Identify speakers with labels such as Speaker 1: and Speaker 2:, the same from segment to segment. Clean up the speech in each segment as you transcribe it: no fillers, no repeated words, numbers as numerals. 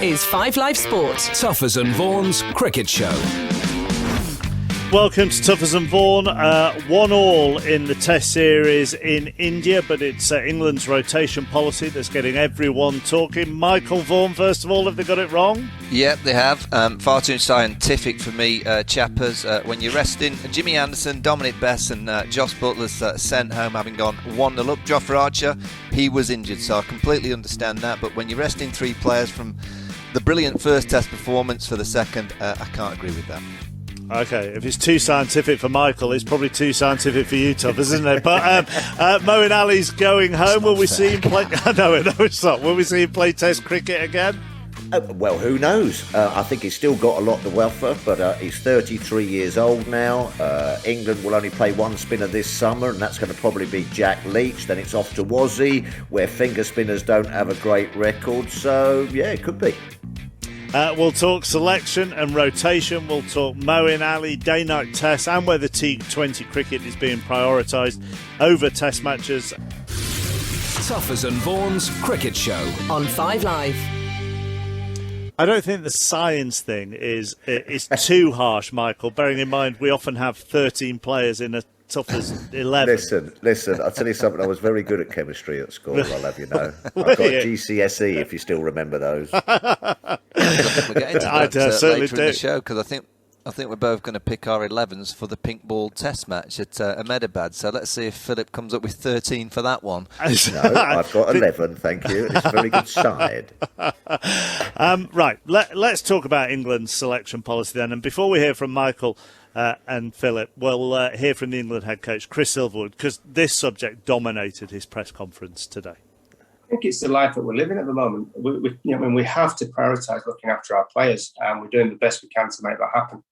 Speaker 1: is 5 Live Sport.
Speaker 2: Tuffers and Vaughan's Cricket Show.
Speaker 3: Welcome to Tuffers and Vaughan. 1-1 in the Test series in India, but it's England's rotation policy that's getting everyone talking. Michael Vaughan, first of all, have they got it wrong?
Speaker 4: Yep, they have. Far too scientific for me, chappers. When you're resting Jimmy Anderson, Dominic Bess and Joss Butler's sent home having gone 1-0 up. Jofra Archer, he was injured, so I completely understand that. But when you're resting three players from the brilliant first Test performance for the second, I can't agree with that.
Speaker 3: Okay, if it's too scientific for Michael, it's probably too scientific for you, Tuff, isn't it? But Moeen Ali's going home. Will we see him play? No, it's not. Will we see him play Test cricket again?
Speaker 5: Well, who knows? I think he's still got a lot to offer, but he's 33 years old now. England will only play one spinner this summer, and that's going to probably be Jack Leach. Then it's off to Wazzy, where finger spinners don't have a great record. So, yeah, it could be.
Speaker 3: We'll talk selection and rotation. We'll talk Moeen Ali, day-night tests, and whether T20 cricket is being prioritised over test matches.
Speaker 2: Tuffers and Vaughan's Cricket Show
Speaker 1: On 5 Live.
Speaker 3: I don't think the science thing is too harsh, Michael, bearing in mind we often have 13 players in a Tuffers 11.
Speaker 5: Listen, I'll tell you something. I was very good at chemistry at school, I'll have you know. I've got GCSE, if you still remember those.
Speaker 4: I think we're getting to that
Speaker 3: certainly
Speaker 4: later
Speaker 3: do.
Speaker 4: in the show, because I think we're both going to pick our 11s for the pink ball test match at Ahmedabad. So let's see if Philip comes up with 13 for that one.
Speaker 5: No, I've got 11, thank you. It's a very good side.
Speaker 3: Right, let's talk about England's selection policy then. And before we hear from Michael and Philip, we'll hear from the England head coach, Chris Silverwood, because this subject dominated his press conference today.
Speaker 6: I think it's the life that we're living at the moment. We have to prioritise looking after our players, and we're doing the best we can to make that happen.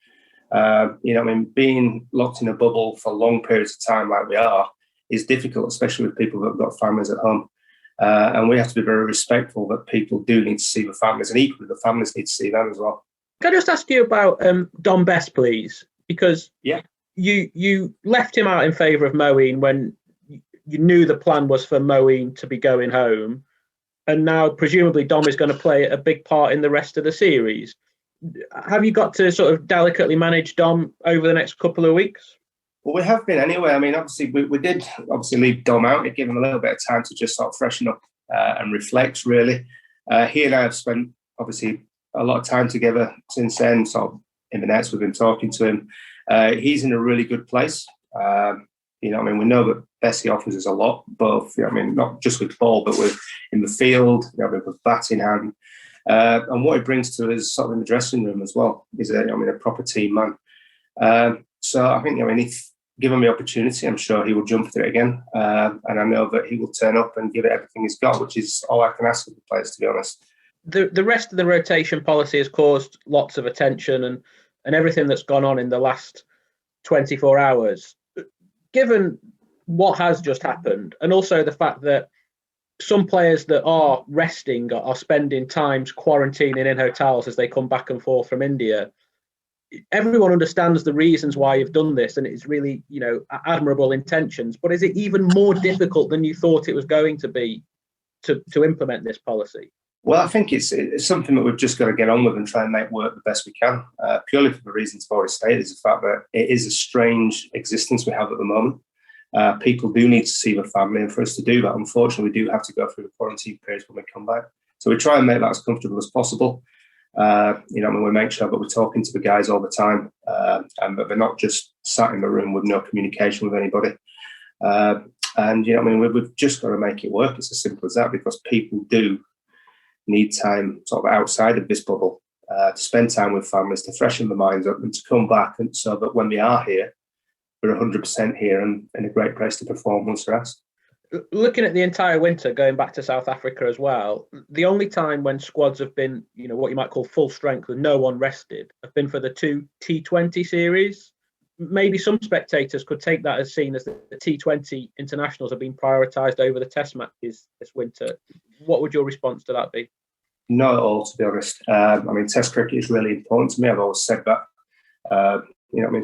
Speaker 6: Being locked in a bubble for long periods of time like we are is difficult, especially with people that have got families at home. And we have to be very respectful that people do need to see the families, and equally the families need to see them as well.
Speaker 7: Can I just ask you about Dom Bess, please? Because you left him out in favour of Moeen when you knew the plan was for Moeen to be going home, and now presumably Dom is going to play a big part in the rest of the series. Have you got to sort of delicately manage Dom over the next couple of weeks?
Speaker 6: Well, we have been anyway. I mean, obviously, we did leave Dom out. It gave him a little bit of time to just sort of freshen up and reflect, really. He and I have spent, obviously, a lot of time together since then. Sort of in the nets, we've been talking to him. He's in a really good place. We know that Bessie offers us a lot, both, not just with ball, but with in the field, with bat in hand. And what he brings to us sort of in the dressing room as well is a proper team man. So I think, if given the opportunity, I'm sure he will jump at it again. And I know that he will turn up and give it everything he's got, which is all I can ask of the players, to be honest.
Speaker 7: The rest of the rotation policy has caused lots of attention and everything that's gone on in the last 24 hours. Given what has just happened, and also the fact that some players that are resting are spending times quarantining in hotels as they come back and forth from India, everyone understands the reasons why you've done this, and it's really, admirable intentions. But is it even more difficult than you thought it was going to be to implement this policy?
Speaker 6: Well, I think it's something that we've just got to get on with and try and make work the best we can, purely for the reasons I've already stated, is the fact that it is a strange existence we have at the moment. People do need to see the family, and for us to do that, unfortunately, we do have to go through the quarantine periods when we come back. So we try and make that as comfortable as possible. We make sure that we're talking to the guys all the time, and that they're not just sat in the room with no communication with anybody. We've just got to make it work. It's as simple as that, because people do need time sort of outside of this bubble to spend time with families, to freshen their minds up and to come back, and so that when they are here, we're 100% here and in a great place to perform once they're asked.
Speaker 7: Looking at the entire winter, going back to South Africa as well, the only time when squads have been, what you might call full strength with no one rested, have been for the two T20 series. Maybe some spectators could take that as seen as the T20 internationals have been prioritised over the test matches this winter. What would your response to that be?
Speaker 6: Not at all, to be honest. Test cricket is really important to me. I've always said that.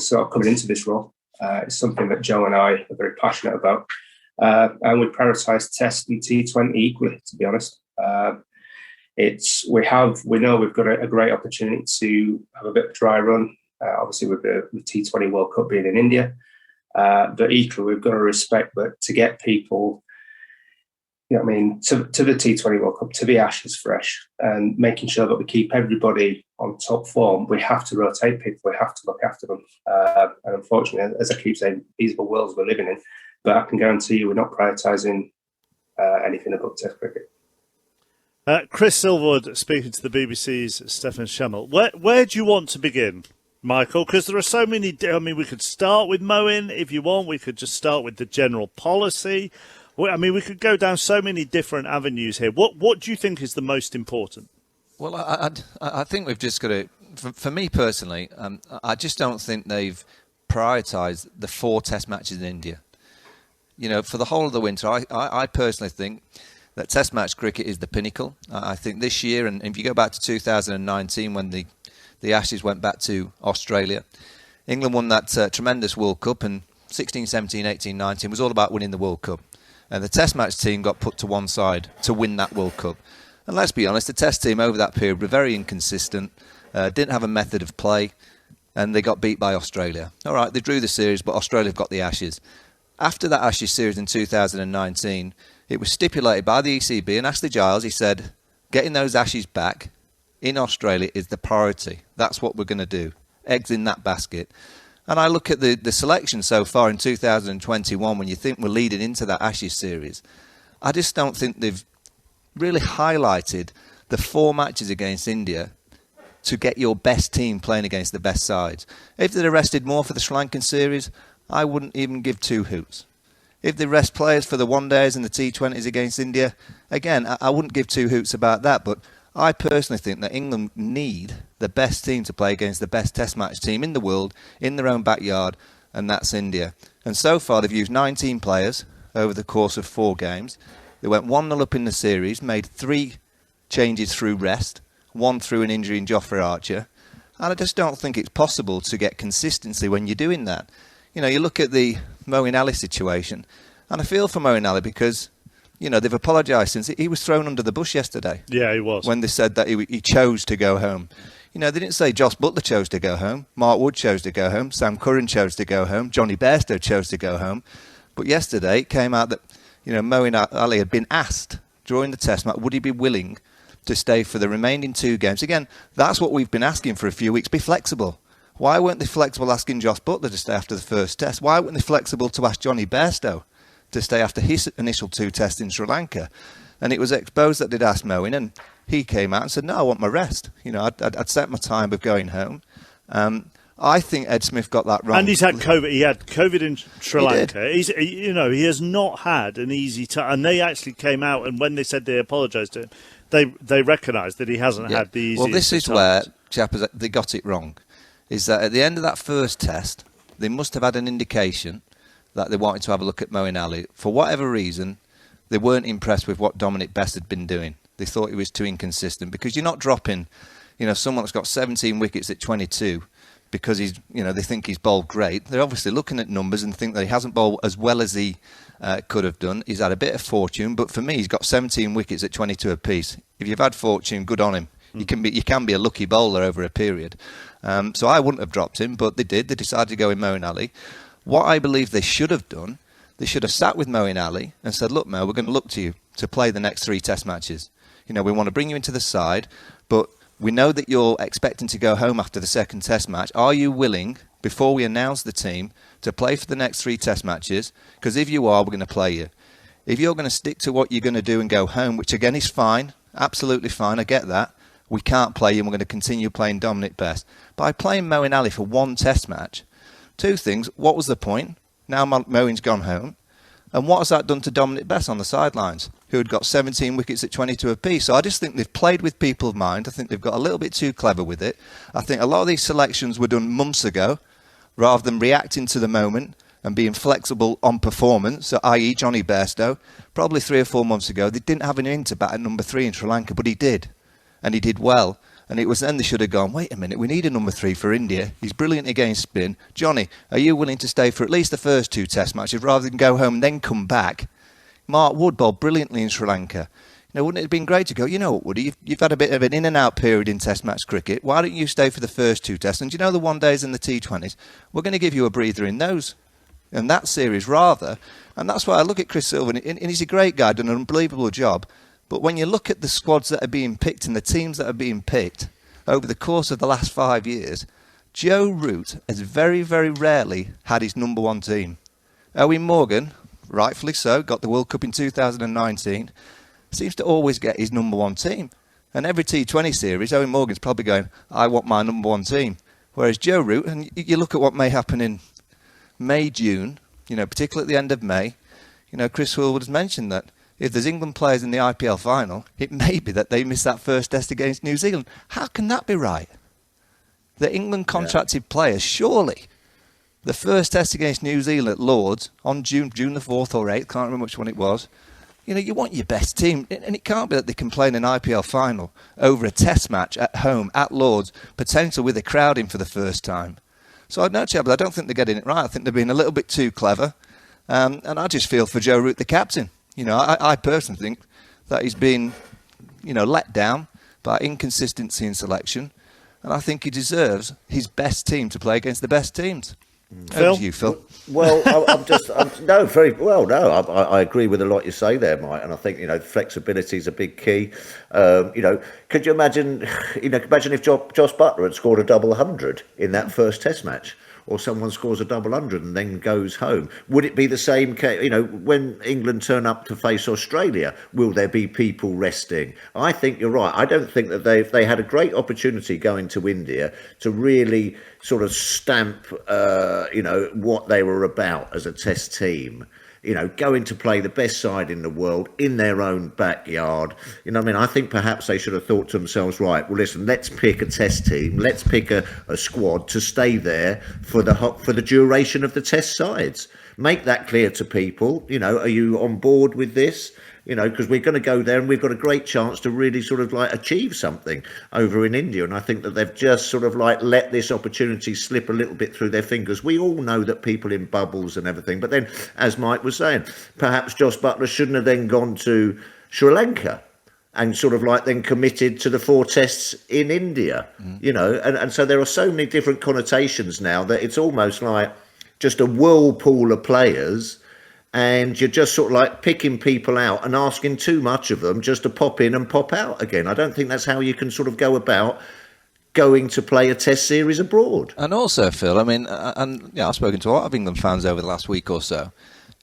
Speaker 6: Sort of coming into this role, it's something that Joe and I are very passionate about. And we prioritise Test and T20 equally, to be honest. we know we've got a great opportunity to have a bit of a dry run, obviously with the T20 World Cup being in India. But equally, we've got to respect that to get people, to the T20 World Cup, to be Ashes fresh, and making sure that we keep everybody on top form, we have to rotate people, we have to look after them. And unfortunately, as I keep saying, these are the worlds we're living in. But I can guarantee you we're not prioritising anything above Test cricket.
Speaker 3: Chris Silverwood speaking to the BBC's Stefan Schemmel. Where do you want to begin, Michael? Because there are so many. We could start with Moeen if you want. We could just start with the general policy. We could go down so many different avenues here. What do you think is the most important?
Speaker 4: Well, I think we've just got to. For me personally, I just don't think they've prioritised the 4 Test matches in India. For the whole of the winter, I personally think that Test match cricket is the pinnacle. I think this year, and if you go back to 2019 when the Ashes went back to Australia, England won that tremendous World Cup, and 16, 17, 18, 19 was all about winning the World Cup. And the Test match team got put to one side to win that World Cup. And let's be honest, the Test team over that period were very inconsistent, didn't have a method of play, and they got beat by Australia. All right, they drew the series, but Australia have got the Ashes. After that Ashes series in 2019, it was stipulated by the ECB, and Ashley Giles, he said, getting those Ashes back in Australia is the priority. That's what we're going to do. Eggs in that basket. And I look at the selection so far in 2021, when you think we're leading into that Ashes series, I just don't think they've really highlighted the 4 matches against India to get your best team playing against the best sides. If they'd arrested more for the Sri Lankan series, I wouldn't even give 2 hoots. If they rest players for the one days and the T20s against India, again, I wouldn't give 2 hoots about that. But I personally think that England need the best team to play against the best Test match team in the world, in their own backyard, and that's India. And so far, they've used 19 players over the course of 4 games. They went 1-0 up in the series, made 3 changes through rest, 1 through an injury in Jofra Archer. And I just don't think it's possible to get consistency when you're doing that. You look at the Moeen Ali situation, and I feel for Moeen Ali because, they've apologised since he was thrown under the bus yesterday.
Speaker 3: Yeah, he was.
Speaker 4: When they said that he chose to go home. They didn't say Joss Butler chose to go home, Mark Wood chose to go home, Sam Curran chose to go home, Johnny Bairstow chose to go home. But yesterday it came out that, Moeen Ali had been asked during the Test match, would he be willing to stay for the remaining 2 games? Again, that's what we've been asking for a few weeks. Be flexible. Why weren't they flexible asking Joss Butler to stay after the first Test? Why weren't they flexible to ask Johnny Bairstow to stay after his initial 2 tests in Sri Lanka? And it was exposed that they'd asked Moeen, and he came out and said, no, I want my rest. I'd set my time of going home. I think Ed Smith got that wrong.
Speaker 3: And he's had COVID. He had COVID in Sri Lanka.
Speaker 4: Did.
Speaker 3: He has not had an easy time. And they actually came out, and when they said they apologised to him, they recognised that he hasn't had the easiest.
Speaker 4: Well, this is
Speaker 3: times.
Speaker 4: where, chappers, they got it wrong. Is that at the end of that first Test, they must have had an indication that they wanted to have a look at Moeen Ali. For whatever reason, they weren't impressed with what Dominic Best had been doing. They thought he was too inconsistent, because you're not dropping, someone that's got 17 wickets at 22 because he's, they think he's bowled great. They're obviously looking at numbers and think that he hasn't bowled as well as he could have done. He's had a bit of fortune, but for me, he's got 17 wickets at 22 apiece. If you've had fortune, good on him. You can be a lucky bowler over a period. So I wouldn't have dropped him, but they did. They decided to go with Moeen Ali. What I believe they should have done, they should have sat with Moeen Ali and said, look, Mo, we're going to look to you to play the next 3 Test matches. We want to bring you into the side, but we know that you're expecting to go home after the 2nd Test match. Are you willing, before we announce the team, to play for the next 3 Test matches? Because if you are, we're going to play you. If you're going to stick to what you're going to do and go home, which again is fine, absolutely fine, I get that, we can't play you and we're going to continue playing Dominic Best. By playing Moeen Ali for 1 Test match, 2 things. What was the point? Now Moeen's gone home. And what has that done to Dominic Best on the sidelines, who had got 17 wickets at 22 apiece? So I just think they've played with people of mind. I think they've got a little bit too clever with it. I think a lot of these selections were done months ago, rather than reacting to the moment and being flexible on performance, so i.e. Johnny Bairstow, probably 3 or 4 months ago, they didn't have an in to bat at number 3 in Sri Lanka, but he did. And he did well. And it was then they should have gone, wait a minute, we need a number 3 for India. He's brilliant against spin. Johnny, are you willing to stay for at least the first 2 Test matches rather than go home and then come back? Mark Wood bowled brilliantly in Sri Lanka. wouldn't it have been great to go, you know what, Woody, you've had a bit of an in and out period in Test match cricket. Why don't you stay for the first 2 tests? And do you know the one days and the T20s? We're going to give you a breather in those. And that series rather. And that's why I look at Chris Silver, and he's a great guy, done an unbelievable job. But when you look at the squads that are being picked and the teams that are being picked over the course of the last 5 years, Joe Root has very, very rarely had his number one team. Owen Morgan, rightfully so, got the World Cup in 2019, seems to always get his number one team. And every T20 series, Owen Morgan's probably going, I want my number one team. Whereas Joe Root, and you look at what may happen in May, June, particularly at the end of May, Chris Woolwood has mentioned that if there's England players in the IPL final, it may be that they miss that first test against New Zealand. How can that be right? The England contracted players, surely, the first test against New Zealand at Lords on June the 4th or 8th, can't remember which one it was, you want your best team. And it can't be that they can play in an IPL final over a test match at home, at Lords, potentially with a crowd in for the first time. So I don't think they're getting it right. I think they're being a little bit too clever. And I just feel for Joe Root, the captain. I personally think that he's been, let down by inconsistency in selection. And I think he deserves his best team to play against the best teams.
Speaker 3: Phil?
Speaker 4: Over to you, Phil.
Speaker 5: Well, I agree with a lot you say there, Mike, and I think flexibility is a big key. Could you imagine? Imagine if Josh Buttler had scored a double 100 in that first Test match, or someone scores a double 100 and then goes home. Would it be the same case? When England turn up to face Australia, will there be people resting? I think you're right. I don't think that they had a great opportunity going to India to really sort of stamp, what they were about as a Test team. Going to play the best side in the world in their own backyard. I think perhaps they should have thought to themselves, right, well, listen, let's pick a Test team. Let's pick a squad to stay there for the duration of the Test sides. Make that clear to people. Are you on board with this? Because we're going to go there and we've got a great chance to really sort of achieve something over in India. And I think that they've just sort of let this opportunity slip a little bit through their fingers. We all know that people in bubbles and everything. But then, as Mike was saying, perhaps Josh Buttler shouldn't have then gone to Sri Lanka and sort of then committed to the 4 tests in India, and so there are so many different connotations now that it's almost like just a whirlpool of players. And you're just sort of picking people out and asking too much of them just to pop in and pop out again. I don't think that's how you can sort of go about going to play a Test series abroad.
Speaker 4: And also, Phil, I've spoken to a lot of England fans over the last week or so,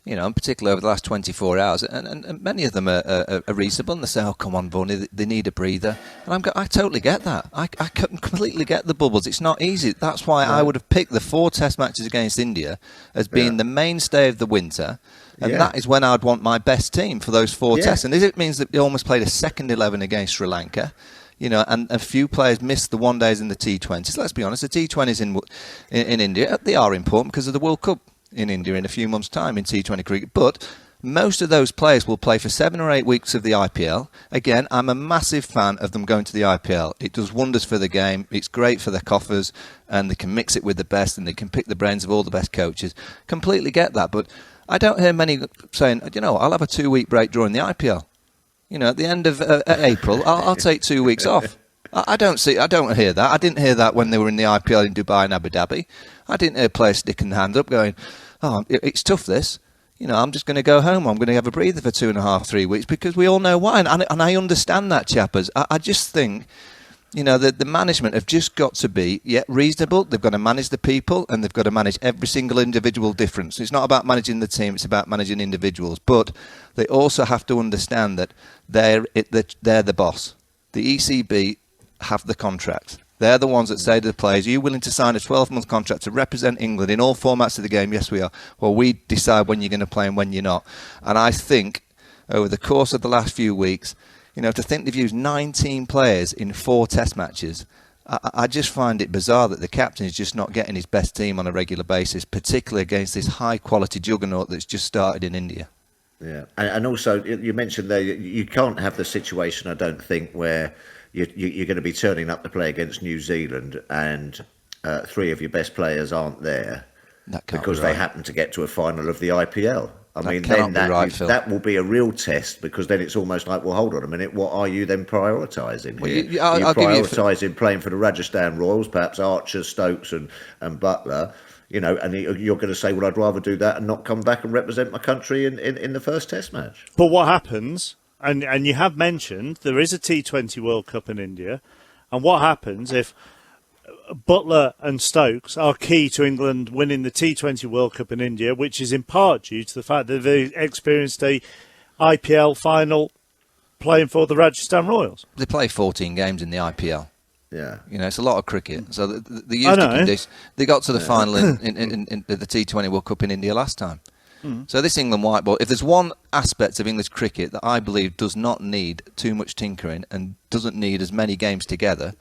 Speaker 4: and particularly over the last 24 hours, and many of them are reasonable, and they say, oh, come on, Vaughan, they need a breather. And I totally get that. I completely get the bubbles. It's not easy. That's why I would have picked the 4 Test matches against India as being the mainstay of the winter, and that is when I'd want my best team for those 4 tests. And if it means that they almost played a second 11 against Sri Lanka, and a few players missed the one days in the T20s. Let's be honest, the T20s in India, they are important because of the World Cup in India in a few months' time in T20 cricket. But most of those players will play for 7 or 8 weeks of the IPL. Again, I'm a massive fan of them going to the IPL. It does wonders for the game. It's great for their coffers, and they can mix it with the best, and they can pick the brains of all the best coaches. Completely get that, but I don't hear many saying, I'll have a 2-week break during the IPL. At the end of April, I'll take 2 weeks off. I don't hear that. I didn't hear that when they were in the IPL in Dubai and Abu Dhabi. I didn't hear players sticking their hand up going, oh, it's tough this. I'm just going to go home. I'm going to have a breather for 2.5, 3 weeks, because we all know why. And I understand that, chappers. I just think, the management have just got to be reasonable. They've got to manage the people, and they've got to manage every single individual difference. It's not about managing the team. It's about managing individuals. But they also have to understand that they're the boss. The ECB have the contract. They're the ones that say to the players, are you willing to sign a 12-month contract to represent England in all formats of the game? Yes, we are. Well, we decide when you're going to play and when you're not. And I think over the course of the last few weeks, to think they've used 19 players in 4 Test matches, I just find it bizarre that the captain is just not getting his best team on a regular basis, particularly against this high-quality juggernaut that's just started in India.
Speaker 5: Yeah, and also you mentioned there, you can't have the situation, I don't think, where you're going to be turning up to play against New Zealand and 3 of your best players aren't there because they happen to get to a final of the IPL. I mean,
Speaker 4: cannot
Speaker 5: then
Speaker 4: be right, Phil.
Speaker 5: that will be a real test, because then it's almost like, well, hold on a minute, what are you then prioritising
Speaker 4: Well,
Speaker 5: here?
Speaker 4: I'll
Speaker 5: Are you
Speaker 4: give you-
Speaker 5: prioritising playing for the Rajasthan Royals, perhaps Archer, Stokes and Butler, you know, and you're going to say, well, I'd rather do that and not come back and represent my country in the first Test match.
Speaker 3: But what happens, and you have mentioned, there is a T20 World Cup in India, and what happens if Butler and Stokes are key to England winning the T20 World Cup in India, which is in part due to the fact that they experienced a IPL final playing for the Rajasthan Royals.
Speaker 4: They play 14 games in the IPL.
Speaker 5: Yeah.
Speaker 4: You know, it's a lot of cricket. So they used to condition. They got to the final in the T20 World Cup in India last time. So this England white ball, if there's one aspect of English cricket that I believe does not need too much tinkering and doesn't need as many games together,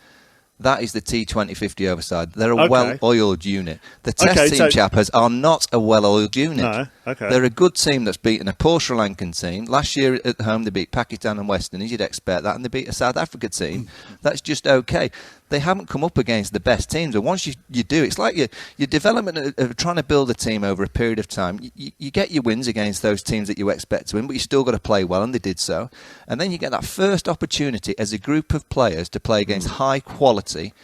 Speaker 4: that is the T20 50 overside. They're a well-oiled unit. The Test team chappers are not a well-oiled unit.
Speaker 3: No, okay.
Speaker 4: They're a good team that's beaten a poor Sri Lankan team. Last year at home they beat Pakistan and West Indies. You'd expect that. And they beat a South Africa team. That's just okay. They haven't come up against the best teams. And once you do, it's like your development of trying to build a team over a period of time. You get your wins against those teams that you expect to win, but you still got to play well, and they did so. And then you get that first opportunity as a group of players to play against high quality.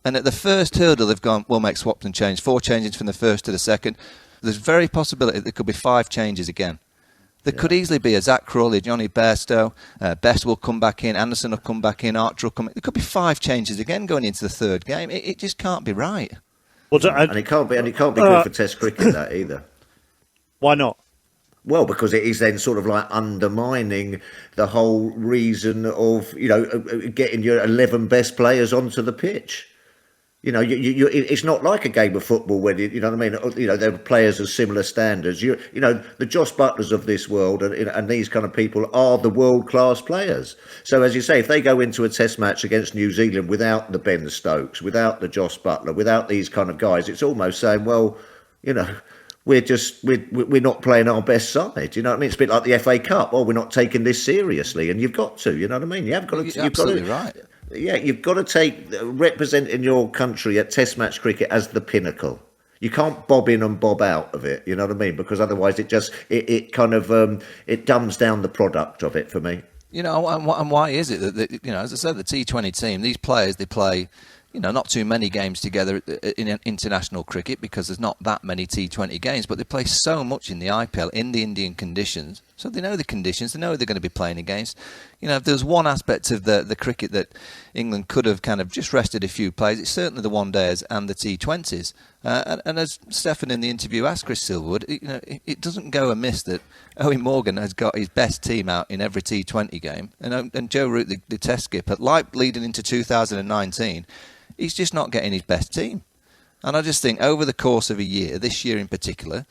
Speaker 4: And at the first hurdle, they've gone, we'll make swaps and change. 4 changes from the first to the second. There's very possibility there could be 5 changes again. There could easily be a Zach Crawley, Johnny Bairstow, Best will come back in, Anderson will come back in, Archer will come in. There could be 5 changes again going into the third game. It just can't be right.
Speaker 3: Well,
Speaker 5: And it can't be good for Test cricket, that either.
Speaker 3: Why not?
Speaker 5: Well, because it is then sort of like undermining the whole reason of, you know, getting your 11 best players onto the pitch. You know, it's not like a game of football where, you know what I mean? You know, there are players of similar standards. You know, the Josh Butlers of this world and these kind of people are the world-class players. So, as you say, if they go into a Test match against New Zealand without the Ben Stokes, without the Josh Butler, without these kind of guys, it's almost saying, well, you know, we're not playing our best side. You know what I mean? It's a bit like the FA Cup. Oh, we're not taking this seriously, and you've got to. You know what I mean? You've got to.
Speaker 4: You're absolutely right.
Speaker 5: Yeah, you've got to take representing your country at Test match cricket as the pinnacle. You can't bob in and bob out of it. You know what I mean? Because otherwise, it kind of it dumbs down the product of it for me.
Speaker 4: You know, and why is it that you know, as I said, the T20 team, these players, they play, you know, not too many games together in international cricket because there's not that many T20 games, but they play so much in the IPL in the Indian conditions, so they know the conditions, they know who they're going to be playing against. You know, if there's one aspect of the cricket that England could have kind of just rested a few players, it's certainly the one days and the T20s. And as Stefan in the interview asked Chris Silverwood, you know, it doesn't go amiss that Owen Morgan has got his best team out in every T20 game, and Joe Root, the Test skipper, like leading into 2019. He's just not getting his best team. And I just think over the course of a year, this year in particular,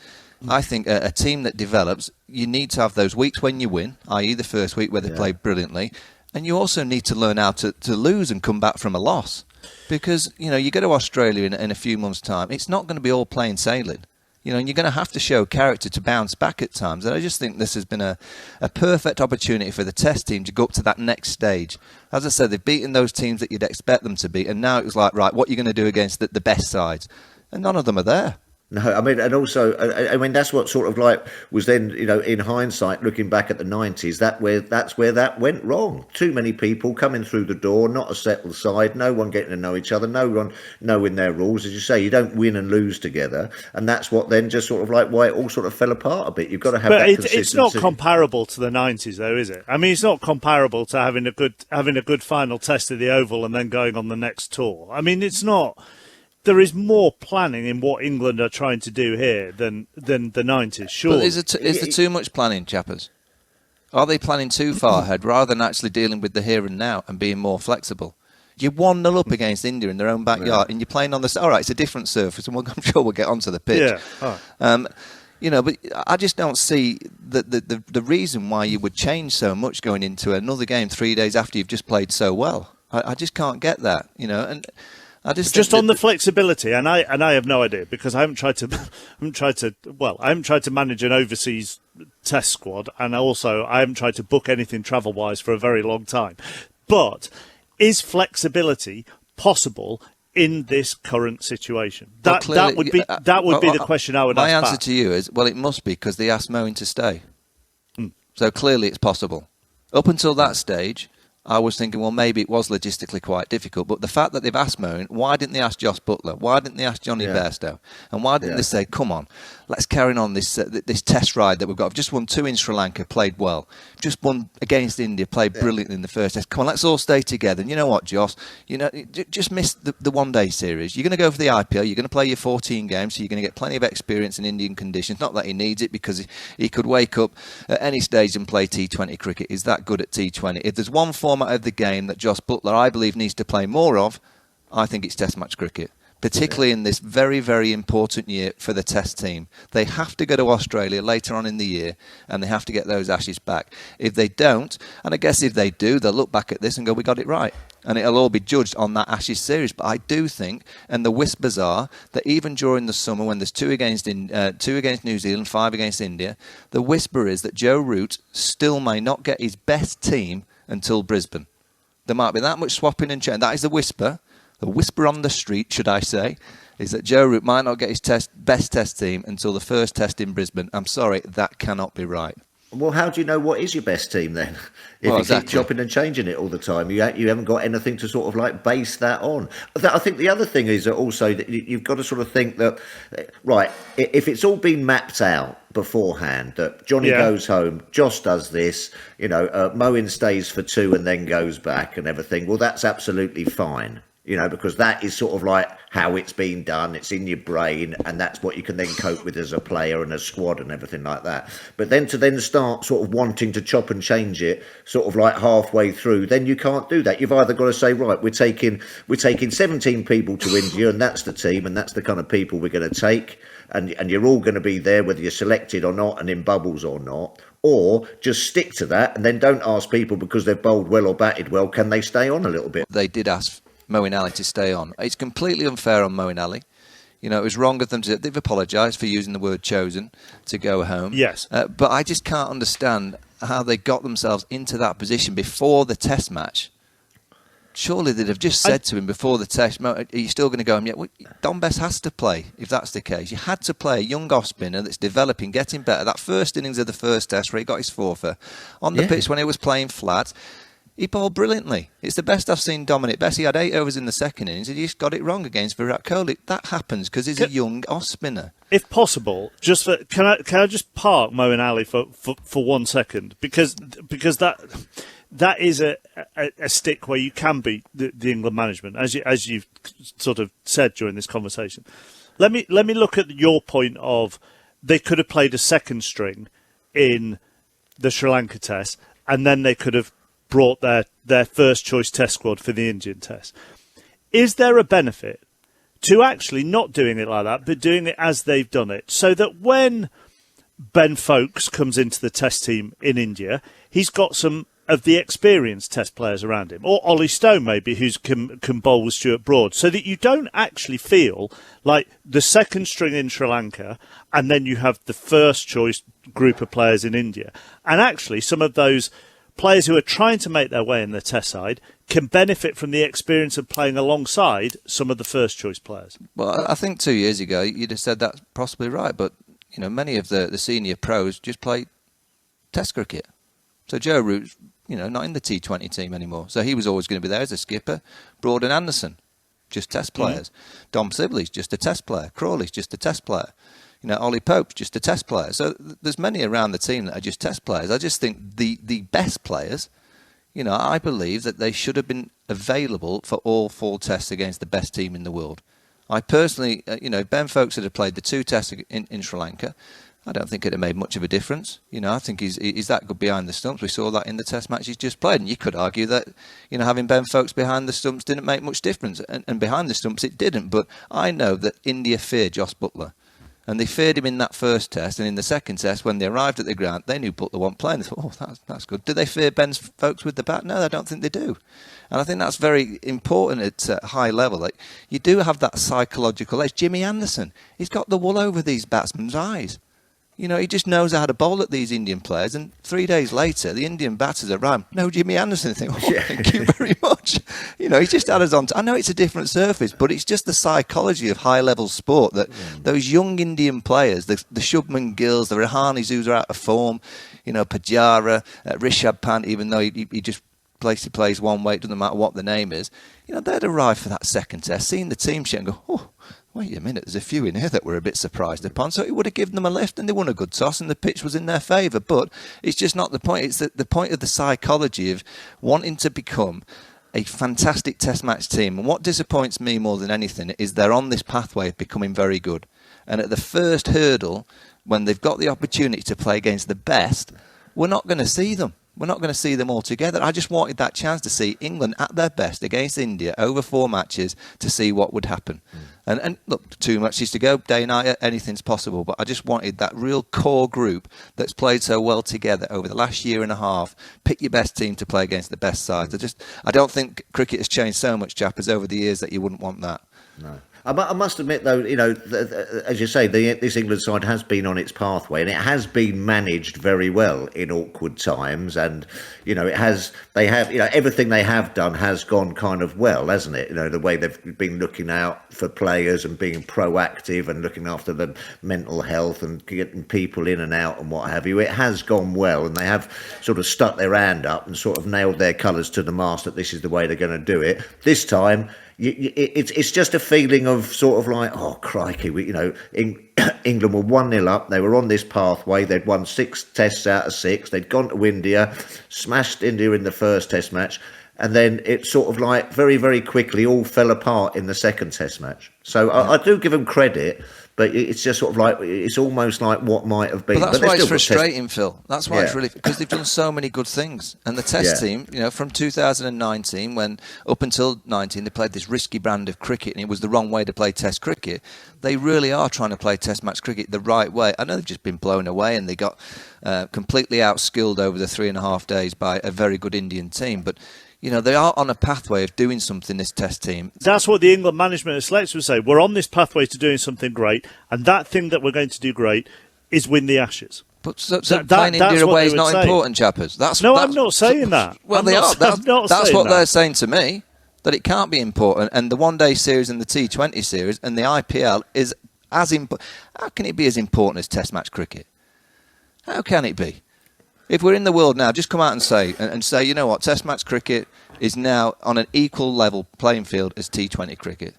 Speaker 4: I think a team that develops, you need to have those weeks when you win, i.e. the first week where they play brilliantly, and you also need to learn how to lose and come back from a loss. Because, you know, you go to Australia in a few months' time, it's not going to be all plain sailing. You know, and you're going to have to show character to bounce back at times. And I just think this has been a perfect opportunity for the Test team to go up to that next stage. As I said, they've beaten those teams that you'd expect them to beat. And now it was like, right, what are you going to do against the best sides? And none of them are there.
Speaker 5: No, I mean, and also, I mean, that's what sort of like was then, you know, in hindsight, looking back at the 90s, that's where that went wrong. Too many people coming through the door, not a settled side, no one getting to know each other, no one knowing their rules. As you say, you don't win and lose together, and that's what then just sort of like why it all sort of fell apart a bit. You've got to have that consistency.
Speaker 3: It's not comparable to the 90s, though, is it? I mean, it's not comparable to having a good final test of the Oval and then going on the next tour. I mean, it's not. There is more planning in what England are trying to do here than the 90s, sure.
Speaker 4: But is there too much planning, chappers? Are they planning too far ahead rather than actually dealing with the here and now and being more flexible? You're 1-0 up against India in their own backyard and you're playing on the... All right, it's a different surface and I'm sure we'll get onto the pitch.
Speaker 3: Yeah.
Speaker 4: You know, but I just don't see the reason why you would change so much going into another game 3 days after you've just played so well. I just can't get that, you know, and... Just
Speaker 3: on the flexibility, and I have no idea because I haven't tried to manage an overseas test squad, and also I haven't tried to book anything travel-wise for a very long time. But is flexibility possible in this current situation?
Speaker 4: Well,
Speaker 3: That
Speaker 4: clearly,
Speaker 3: would be the question I would ask.
Speaker 4: My answer
Speaker 3: back.
Speaker 4: to you is, well, it must be because they asked Moeen to stay. So clearly it's possible. Up until that stage, I was thinking, well, maybe it was logistically quite difficult. But the fact that they've asked Moeen, why didn't they ask Josh Butler? Why didn't they ask Johnny Bairstow? And why didn't they say, come on, let's carry on this test ride that we've got. We've just won 2 in Sri Lanka, played well. Just won against India, played brilliantly in the first test. Come on, let's all stay together. And you know what, Josh? Just miss the one-day series. You're going to go for the IPL. You're going to play your 14 games, so you're going to get plenty of experience in Indian conditions. Not that he needs it, because he could wake up at any stage and play T20 cricket. He's that good at T20. If there's one format of the game that Josh Butler, I believe, needs to play more of, I think it's Test match cricket. Particularly in this very, very important year for the Test team. They have to go to Australia later on in the year, and they have to get those Ashes back. If they don't, and I guess if they do, they'll look back at this and go, we got it right. And it'll all be judged on that Ashes series. But I do think, and the whispers are, that even during the summer, when there's 2 against New Zealand, 5 against India, the whisper is that Joe Root still may not get his best team until Brisbane. There might be that much swapping and changing. That is the whisper. The whisper on the street, should I say, is that Joe Root might not get his best Test team until the first Test in Brisbane. I'm sorry, that cannot be right.
Speaker 5: Well, how do you know what is your best team then? If you keep chopping and changing it all the time, you haven't got anything to sort of like base that on. I think the other thing is that also that you've got to sort of think that, right, if it's all been mapped out beforehand, that Johnny goes home, Josh does this, Moeen stays for 2 and then goes back and everything, well, that's absolutely fine. Because that is sort of like how it's been done. It's in your brain, and that's what you can then cope with as a player and a squad and everything like that. But then to start sort of wanting to chop and change it sort of like halfway through, then you can't do that. You've either got to say, right, we're taking 17 people to India, and that's the team, and that's the kind of people we're going to take, and you're all going to be there whether you're selected or not and in bubbles or not. Or just stick to that, and then don't ask people because they've bowled well or batted well, can they stay on a little bit?
Speaker 4: They did ask Moeen Ali to stay on. It's completely unfair on Moeen Ali. It was wrong of them to... They've apologised for using the word chosen to go home.
Speaker 3: Yes.
Speaker 4: But I just can't understand how they got themselves into that position before the Test match. Surely they'd have just said to him before the Test, are you still going to go home? Yeah, well, Dom Bess has to play, if that's the case. You had to play a young off spinner that's developing, getting better. That first innings of the first Test where he got his forfeit on the pitch when he was playing flat, he bowled brilliantly. It's the best I've seen Dominic Bess. He had 8 overs in the second innings and he just got it wrong against Virat Kohli. That happens because he's a young off spinner.
Speaker 3: If possible, can I just park Moeen Ali for 1 second, because that is a stick where you can beat the England management, as you've sort of said during this conversation. Let me look at your point of they could have played a second string in the Sri Lanka Test, and then they could have brought their first choice Test squad for the Indian Test. Is there a benefit to actually not doing it like that, but doing it as they've done it, so that when Ben Foakes comes into the Test team in India, he's got some of the experienced Test players around him, or Ollie Stone maybe, who can bowl with Stuart Broad, so that you don't actually feel like the second string in Sri Lanka and then you have the first choice group of players in India, and actually some of those players who are trying to make their way in the Test side can benefit from the experience of playing alongside some of the first choice players.
Speaker 4: Well, I think 2 years ago you'd have said that's possibly right, but many of the senior pros just play Test cricket. So Joe Root's not in the T20 team anymore, so he was always going to be there as a skipper. Broad and Anderson, just Test players. Dom Sibley's just a Test player. Crawley's just a Test player. Ollie Pope's just a Test player. So there's many around the team that are just Test players. I just think the best players, I believe that they should have been available for all 4 Tests against the best team in the world. I personally, Ben Foakes had played the 2 Tests in Sri Lanka. I don't think it'd have made much of a difference. I think he's that good behind the stumps. We saw that in the Test match he's just played. And you could argue that, having Ben Foakes behind the stumps didn't make much difference. And behind the stumps it didn't. But I know that India feared Josh Butler. And they feared him in that first Test, and in the second Test, when they arrived at the ground, they knew Butler wasn't playing. They thought, that's good. Do they fear Ben Foakes with the bat? No, I don't think they do. And I think that's very important at a high level. Like, you do have that psychological edge. Jimmy Anderson, he's got the wool over these batsmen's eyes. You know, he just knows how to bowl at these Indian players. And 3 days later, the Indian batters are around. No, Jimmy Anderson. I think, thank you very much. You know, he's just had us on. I know it's a different surface, but it's just the psychology of high-level sport that those young Indian players, the Shubman Gills, the Rahanis who are out of form, you know, Pujara, Rishabh Pant, even though he just plays one way, it doesn't matter what the name is. You know, they'd arrive for that second test, seeing the team sheet and go, oh, wait a minute, there's a few in here that we're a bit surprised upon. So it would have given them a lift and they won a good toss and the pitch was in their favour. But it's just not the point. It's the point of the psychology of wanting to become a fantastic test match team. And what disappoints me more than anything is they're on this pathway of becoming very good. And at the first hurdle, when they've got the opportunity to play against the best, we're not going to see them. We're not going to see them all together. I just wanted that chance to see England at their best against India over 4 matches to see what would happen. And look, 2 matches to go, day and night, anything's possible. But I just wanted that real core group that's played so well together over the last year and a half. Pick your best team to play against the best sides. I don't think cricket has changed so much, Chappers, over the years that you wouldn't want that.
Speaker 5: No. I must admit, though, you know, as you say, this England side has been on its pathway, and it has been managed very well in awkward times. And you know, they have, you know, everything they have done has gone kind of well, hasn't it? You know, the way they've been looking out for players and being proactive and looking after the mental health and getting people in and out and what have you. It has gone well, and they have sort of stuck their hand up and sort of nailed their colours to the mast that this is the way they're going to do it. This time, it's just a feeling of sort of like, oh crikey, England were 1-0 up. They were on this pathway. They'd won 6 tests out of 6. They'd gone to India, smashed India in the first test match, and then it sort of like very, very quickly all fell apart in the second test match. So I do give them credit, but it's just sort of like, it's almost like what might have been.
Speaker 4: But that's why it's frustrating, Phil. That's why it's really, because they've done so many good things. And the test team, you know, from 2019, when up until 19, they played this risky brand of cricket, and it was the wrong way to play test cricket. They really are trying to play test match cricket the right way. I know they've just been blown away, and they got completely outskilled over the 3.5 days by a very good Indian team. But you know, they are on a pathway of doing something, this test team.
Speaker 3: That's what the England management and selectors would say. We're on this pathway to doing something great, and that thing that we're going to do great is win the Ashes.
Speaker 4: But playing India away is not important, Chappers.
Speaker 3: I'm not saying that.
Speaker 4: Well, that's what they're saying to me, that it can't be important. And the one-day series and the T20 series and the IPL is as important. How can it be as important as test match cricket? How can it be? If we're in the world now, just come out and say, you know what, test match cricket is now on an equal level playing field as T20 cricket.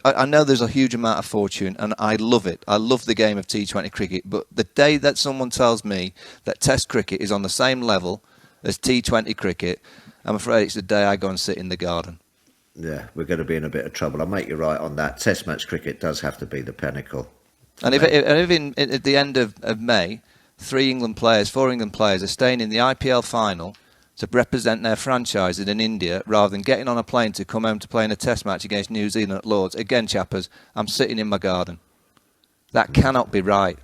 Speaker 4: I know there's a huge amount of fortune, and I love it. I love the game of T20 cricket, but the day that someone tells me that test cricket is on the same level as T20 cricket, I'm afraid it's the day I go and sit in the garden.
Speaker 5: Yeah, we're going to be in a bit of trouble. I'll make you right on that. Test match cricket does have to be the pinnacle.
Speaker 4: And if at the end of May, 4 England players are staying in the IPL final to represent their franchise in India rather than getting on a plane to come home to play in a test match against New Zealand at Lords. Again, Chappers, I'm sitting in my garden. That cannot be right.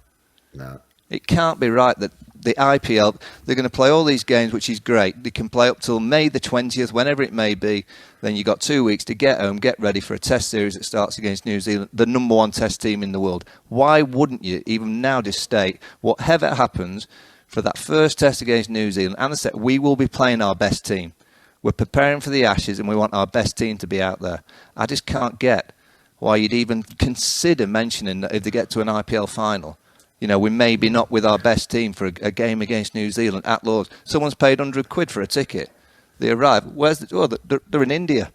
Speaker 5: No.
Speaker 4: It can't be right that the IPL, they're going to play all these games, which is great. They can play up till May the 20th, whenever it may be. Then you've got 2 weeks to get home, get ready for a test series that starts against New Zealand, the number 1 test team in the world. Why wouldn't you even now just state, whatever happens for that first test against New Zealand, and I said, we will be playing our best team. We're preparing for the Ashes and we want our best team to be out there. I just can't get why you'd even consider mentioning that if they get to an IPL final, you know, we may be not with our best team for a game against New Zealand at Lords. Someone's paid £100 for a ticket. They arrive. They're in India.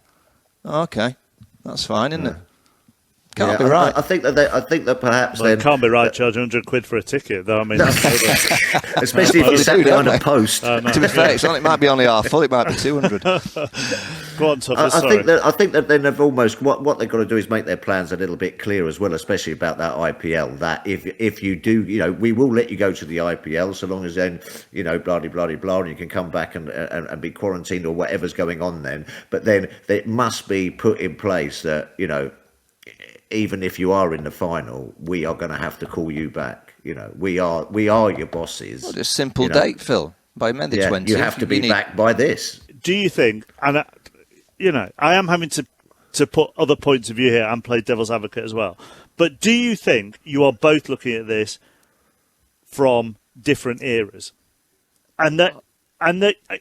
Speaker 4: Oh, okay, that's fine, isn't it? Can't be right.
Speaker 5: I think that perhaps
Speaker 3: it can't be right. Charge £100 for a ticket, though. I mean,
Speaker 5: especially if you sat behind a post.
Speaker 4: To be fair, it might be only half full. It might be 200.
Speaker 3: Go on, Tuffers.
Speaker 5: I think that then they've almost what they've got to do is make their plans a little bit clearer as well, especially about that IPL. That if you do, you know, we will let you go to the IPL so long as then, you know, blah blah blah blah, and you can come back and be quarantined or whatever's going on then. But then it must be put in place that, you know, even if you are in the final, we are going to have to call you back. You know, we are your bosses.
Speaker 4: Well, just simple date, Phil. By May the 20th.
Speaker 5: You have to be back by this.
Speaker 3: Do you think, and you know, I am having to put other points of view here and play devil's advocate as well, but do you think you are both looking at this from different eras, and that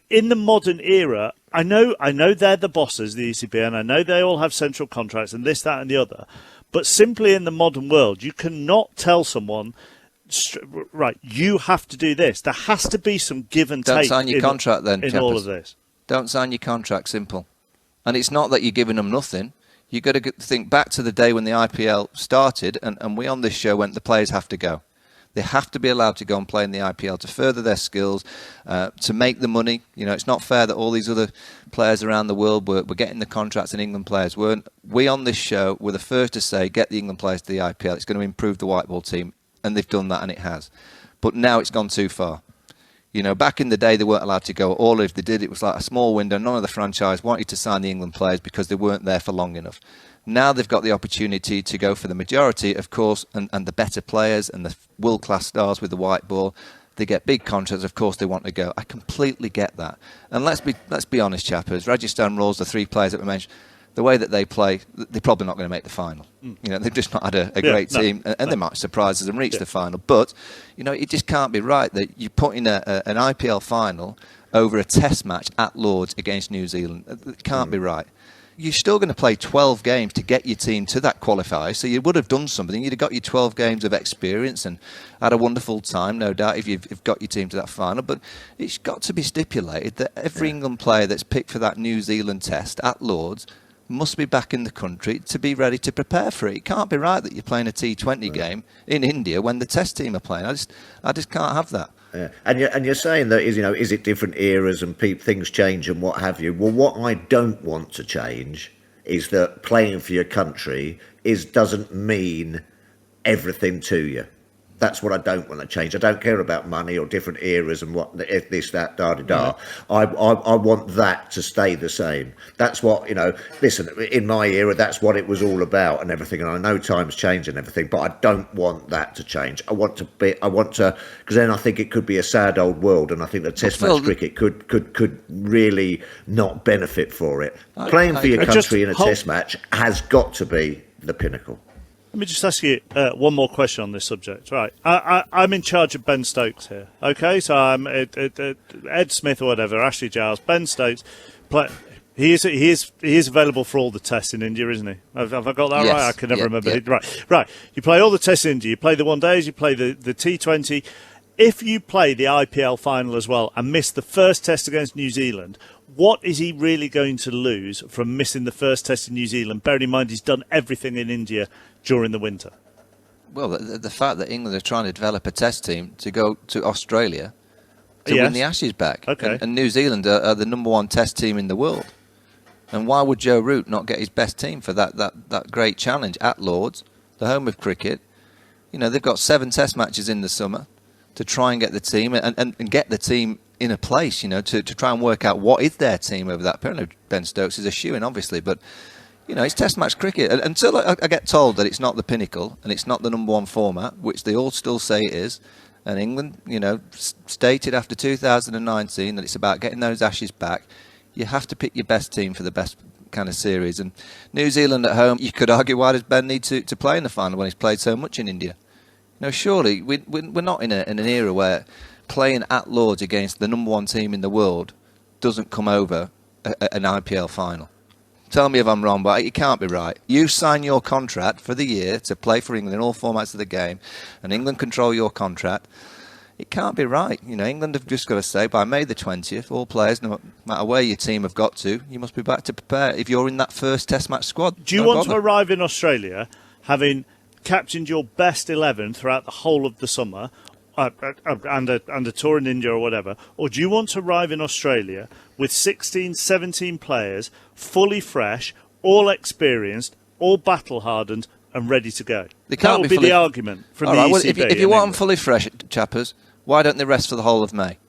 Speaker 3: in the modern era, I know they're the bosses, the ECB, and I know they all have central contracts and this, that, and the other. But simply in the modern world, you cannot tell someone, right, you have to do this. There has to be some give and take.
Speaker 4: Don't sign your contract then,
Speaker 3: in all of this.
Speaker 4: Don't sign your contract, simple. And it's not that you're giving them nothing. You've got to think back to the day when the IPL started, and we on this show went, the players have to go. They have to be allowed to go and play in the IPL to further their skills, to make the money. You know, it's not fair that all these other players around the world were getting the contracts and England players weren't. We on this show were the first to say, get the England players to the IPL. It's going to improve the white ball team, and they've done that, and it has. But now it's gone too far. You know, back in the day, they weren't allowed to go. Or if they did, it was like a small window. None of the franchise wanted to sign the England players because they weren't there for long enough. Now they've got the opportunity to go for the majority, of course, and the better players and the world-class stars with the white ball. They get big contracts, of course they want to go. I completely get that. And let's be honest, chappers. Rajasthan Royals, the three players that we mentioned, the way that they play, they're probably not going to make the final. You know, they've just not had a great team, and they might surprise us and reach the final. But, you know, it just can't be right that you put in an IPL final over a test match at Lord's against New Zealand. It can't be right. You're still going to play 12 games to get your team to that qualifier, so you would have done something. You'd have got your 12 games of experience and had a wonderful time, no doubt, if you've got your team to that final. But it's got to be stipulated that every England player that's picked for that New Zealand test at Lord's must be back in the country to be ready to prepare for it. It can't be right that you're playing a T20 game in India when the test team are playing. I just can't have that.
Speaker 5: Yeah. And you're saying that is it different eras and things change and what have you? Well, what I don't want to change is that playing for your country doesn't mean everything to you. That's what I don't want to change. I don't care about money or different eras and what this, that, da-da-da. I want that to stay the same. That's what, you know, listen, in my era, that's what it was all about and everything. And I know times change and everything, but I don't want that to change. I want to, because then I think it could be a sad old world. And I think that Test match cricket could really not benefit for it. Playing for your country in a Test match has got to be the pinnacle.
Speaker 3: Let me just ask you one more question on this subject. Right, I'm in charge of Ben Stokes here. Okay, so I'm Ed Smith or whatever, Ashley Giles, Ben Stokes. He is available for all the tests in India, isn't he? Have I got that right? I can never remember. Yeah. Right. You play all the tests in India. You play the one days. You play the T20. If you play the IPL final as well and miss the first test against New Zealand, what is he really going to lose from missing the first test in New Zealand? Bearing in mind he's done everything in India during the winter.
Speaker 4: Well, the fact that England are trying to develop a test team to go to Australia to win the Ashes back.
Speaker 3: Okay.
Speaker 4: And New Zealand are the number one test team in the world. And why would Joe Root not get his best team for that great challenge at Lord's, the home of cricket? You know, they've got 7 test matches in the summer to try and get the team and get the team in a place, you know, to try and work out what is their team over that period. Ben Stokes is a shoo-in, obviously, but, you know, it's Test match cricket. Until I get told that it's not the pinnacle and it's not the number one format, which they all still say it is, and England, you know, stated after 2019 that it's about getting those Ashes back, you have to pick your best team for the best kind of series. And New Zealand at home, you could argue, why does Ben need to play in the final when he's played so much in India? You know, surely we're not in an era where playing at Lord's against the number one team in the world doesn't come over an IPL final. Tell me if I'm wrong, but it can't be right. You sign your contract for the year to play for England in all formats of the game, and England control your contract. It can't be right. You know, England have just got to say, by May the 20th, all players, no matter where your team have got to, you must be back to prepare if you're in that first Test match squad.
Speaker 3: Do you want to arrive in Australia having captained your best 11 throughout the whole of the summer, and a tour in India or whatever, or do you want to arrive in Australia with 16, 17 players, fully fresh, all experienced, all battle-hardened and ready to go? That would be the argument from the ECB.
Speaker 4: Well, if you want them fully fresh, chappers, why don't they rest for the whole of May?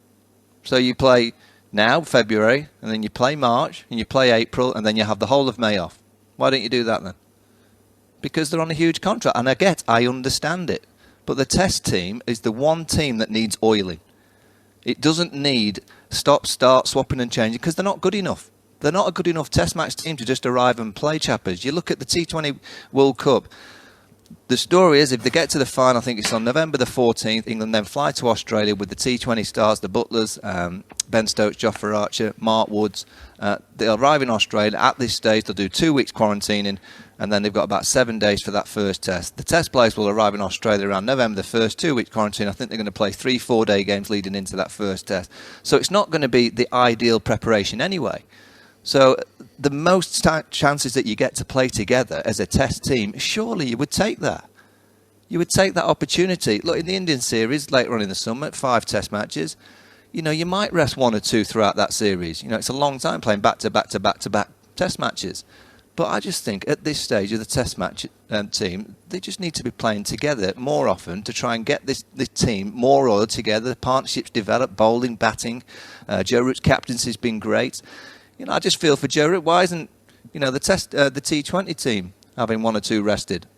Speaker 4: So you play now, February, and then you play March, and you play April, and then you have the whole of May off. Why don't you do that then? Because they're on a huge contract, and I understand it. But the Test team is the one team that needs oiling. It doesn't need stop, start, swapping and changing because they're not good enough. They're not a good enough Test match team to just arrive and play, chappers. You look at the T20 World Cup. the story is, if they get to the final, I think it's on November the 14th, England then fly to Australia with the T20 stars, the Butlers, Ben Stokes, Jofra Archer, Mark Woods. They'll arrive in Australia. At this stage, they'll do 2 weeks quarantining, and then they've got about 7 days for that first test. The test players will arrive in Australia around November the 1st, 2 weeks quarantine. I think they're going to play 3 4-day games leading into that first test. So it's not going to be the ideal preparation anyway. So the most chances that you get to play together as a test team, surely you would take that. You would take that opportunity. Look, in the Indian series, later on in the summer, 5 test matches, you might rest 1 or 2 throughout that series. It's a long time playing back-to-back test matches. But I just think at this stage of the test match team, they just need to be playing together more often to try and get this team more oiled together, partnerships develop, bowling, batting. Joe Root's captaincy has been great. I just feel for Joe Root. Why isn't the T20 team having 1 or 2 rested